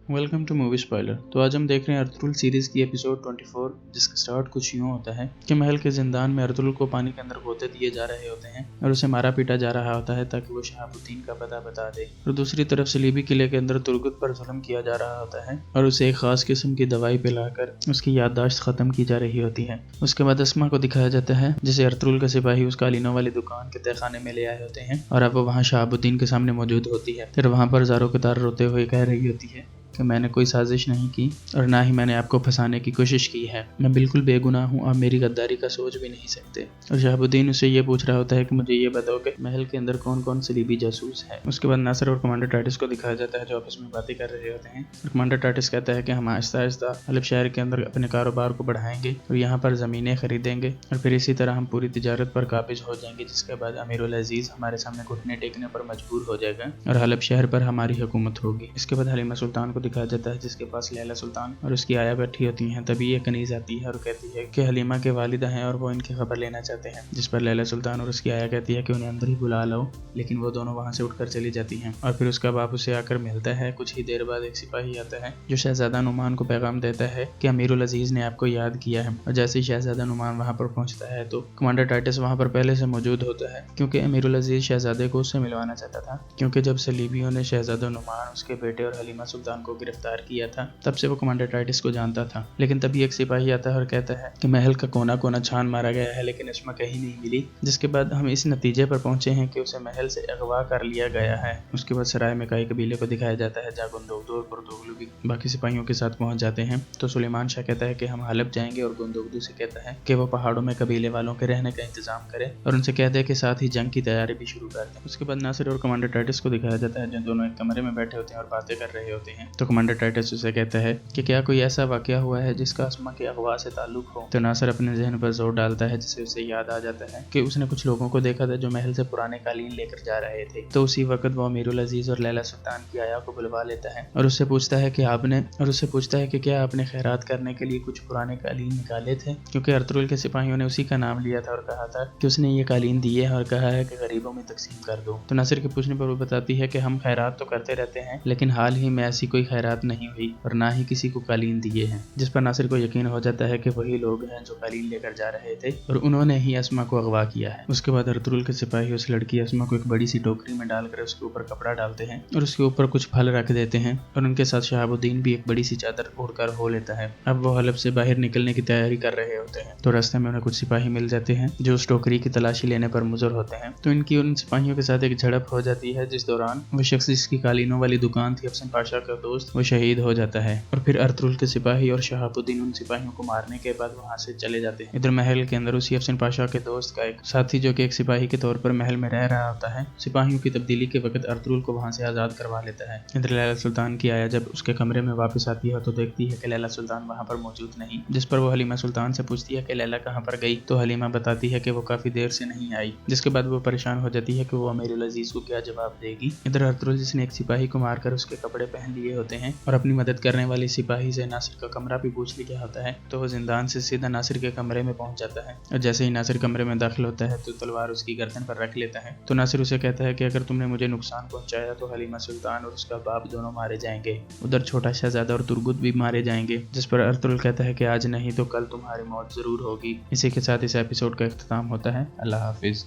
Welcome two movie spoiler. तो आज हम देख रहे हैं अर्तुगरुल सीरीज की एपिसोड 24, जिसका स्टार्ट कुछ यूं होता है कि महल के जिंदान में अर्तुगरुल को पानी के अंदर गोते दिए जा रहे होते हैं और उसे मारा पीटा जा रहा होता है ताकि वो शहाबुद्दीन का पता बता दे। और दूसरी तरफ सलीबी किले के अंदर तुर्गुत पर जुल्म किया जा रहा होता है और उसे एक खास किस्म की दवाई पिलाकर उसकी याददाश्त खत्म की जा रही होती है। उसके बाद अस्मा को दिखाया जाता है जिसे अर्तुगरुल का सिपाही उस कालीनों वाली दुकान के तहखाने में ले आए होते हैं और अब वो वहाँ शहाबुद्दीन के सामने मौजूद होती है। फिर वहाँ पर ज़ारो के तार रोते हुए कह रही होती है कि मैंने कोई साजिश नहीं की और ना ही मैंने आपको फंसाने की कोशिश की है। मैं बिल्कुल बेगुनाह हूँ, आप मेरी गद्दारी का सोच भी नहीं सकते। और शहाबुद्दीन उससे ये पूछ रहा होता है कि मुझे ये बताओ कि महल के अंदर कौन कौन सलीबी जासूस है। उसके बाद नासिर और कमांडर टाइटस को दिखाया जाता है जो आपस में बातें कर रहे होते हैं। और कमांडर टाइटस कहता है कि हम आहिस्ता आहिस्ता हलब शहर के अंदर अपने कारोबार को बढ़ाएंगे और यहाँ पर ज़मीनें खरीदेंगे और फिर इसी तरह हम पूरी तिजारत पर काबिज हो जाएंगे, जिसके बाद अमीरुल अजीज़ हमारे सामने घुटने टेकने पर मजबूर हो जाएगा और हलब शहर पर हमारी हुकूमत होगी। इसके बाद हलीमा सुल्तान को दिखाया जाता है जिसके पास लैला सुल्तान और उसकी आया बैठी होती हैं। तभी ये कनीज आती है और कहती है कि हलीमा के वालिदा हैं और वो इनकी खबर लेना चाहते हैं, जिस पर लैला सुल्तान और उसकी आया कहती है कि उन्हें अंदर ही बुला लो, लेकिन वो दोनों वहां से उठकर चली जाती हैं। और फिर उसका बाप उसे आकर मिलता है। कुछ ही देर बाद एक सिपाही आता है जो शहजादा नुमान को पैगाम देता है कि अमीरुल अजीज ने आपको याद किया है। और जैसे ही शहजादा नुमान वहां पर पहुंचता है तो कमांडर टाइटस वहां पर पहले से मौजूद होता है, क्योंकि अमीरुल अजीज शहजादे को उससे मिलवाना चाहता था। क्योंकि जब सलीबियों ने शहजादा नुमान, उसके बेटे और हलीमा सुल्तान को गिरफ्तार किया था, तब से वो कमांडर टाइटस को जानता था। लेकिन तभी एक सिपाही आता है और कहता है कि महल का कोना कोना छान मारा गया है लेकिन अस्मा कहीं नहीं मिली, जिसके बाद हम इस नतीजे पर पहुंचे हैं कि उसे महल से अगवा कर लिया गया है। उसके बाद सराय में कई कबीले को दिखाया जाता है जहाँ गुंदोगदू और पुरतुगलू भी बाकी सिपाहियों के साथ पहुंच जाते हैं। तो सुलेमान शाह कहता है कि हम हलब जाएंगे और गुंदोगदू से कहता है कि वो पहाड़ों में कबीले वालों के रहने का इंतजाम करे और उनसे कह दे कि साथ ही जंग की तैयारी भी शुरू कर दें। उसके बाद नासिर और कमांडर टाइटस को दिखाया जाता है जो दोनों एक कमरे में बैठे होते हैं और बातें कर रहे होते हैं। तो कमांडर टाइटस उसे कहता है कि क्या कोई ऐसा वाकया हुआ है जिसका अस्मा के अगवा से ताल्लुक हो। तो नासिर अपने जहन पर जोर डालता है जिससे उसे याद आ जाता है कि उसने कुछ लोगों को देखा था जो महल से पुराने कालीन लेकर जा रहे थे। तो उसी वक्त वो अमीरुल अजीज और लैला सुल्तान की आया को बुलवा लेता है और उससे पूछता है कि क्या आपने खैरात करने के लिए कुछ पुराने कालीन निकाले थे, क्योंकि अर्तुगरुल के सिपाहियों ने उसी का नाम लिया था और कहा था कि उसने ये कालीन दिए हैं और कहा है कि गरीबों में तकसीम कर दो। तो नासिर के पूछने पर वो बताती है कि हम खैरात तो करते रहते हैं लेकिन हाल ही में ऐसी कोई खैरात नहीं हुई और ना ही किसी को कालीन दिए हैं। जिस पर नासिर को यकीन हो जाता है कि वही लोग हैं जो कालीन लेकर जा रहे थे और उन्होंने ही अस्मा को अगवा किया है। उसके बाद अर्तुगरुल के सिपाही उस लड़की अस्मा को एक बड़ी सी टोकरी में डालकर उसके ऊपर कपड़ा डालते हैं और उसके ऊपर कुछ फल रख देते हैं और उनके साथ शहाबुद्दीन भी एक बड़ी सी चादर ओढ़कर हो लेता है। अब वो हलब से बाहर निकलने की तैयारी कर रहे होते हैं तो रास्ते में उन्हें कुछ सिपाही मिल जाते हैं जो उस टोकरी की तलाशी लेने पर मुजर होते हैं। तो इनकी उन सिपाहियों के साथ एक झड़प हो जाती है जिस दौरान वो शख्स जिसकी कालीनों वाली दुकान थी अफसन पाशा का दोस्त, वो शहीद हो जाता है। और फिर अर्तुगरुल के सिपाही और शहाबुद्दीन उन सिपाहियों को मारने के बाद वहां से चले जाते हैं। इधर महल के अंदर उसी अफसन पाशा के दोस्त का एक साथी जो कि एक सिपाही के तौर पर महल में रह रहा होता है, सिपाहियों की तब्दीली के वक्त अर्तुगरुल को वहां से आजाद करवा लेता है। इधर लैला सुल्तान की आया जब उसके कमरे में वापस आती है तो देखती है कि लैला सुल्तान वहां पर मौजूद नहीं, जिस पर वो हलीमा सुल्तान से पूछती है कि लैला कहाँ पर गई। तो हलीमा बताती है कि वो काफी देर से नहीं आई, जिसके बाद वो परेशान हो जाती है कि वो अमीरुल अजीज को क्या जवाब देगी। इधर अर्तुगरुल जिसने एक सिपाही को मारकर उसके कपड़े पहन लिए होते हैं और अपनी मदद करने वाले सिपाही से नासिर का कमरा भी पूछ लिया होता है, तो वो जिंदान से सीधा नासिर के कमरे में पहुंच जाता है। और जैसे ही नासिर कमरे में दाखिल होता है तो तलवार उसकी गर्दन पर रख लेता है। तो नासिर उसे कहता है कि अगर तुमने मुझे नुकसान पहुंचाया तो हलीमा सुल्तान और उसका बाप दोनों मारे जाएंगे, उधर छोटा शहजादा और तुर्गुत भी मारे जाएंगे। जिस पर अर्तुगरुल कहता है कि आज नहीं तो कल तुम्हारी मौत जरूर होगी। इसी के साथ इस एपिसोड का इख्तिताम होता है। अल्लाह हाफिज।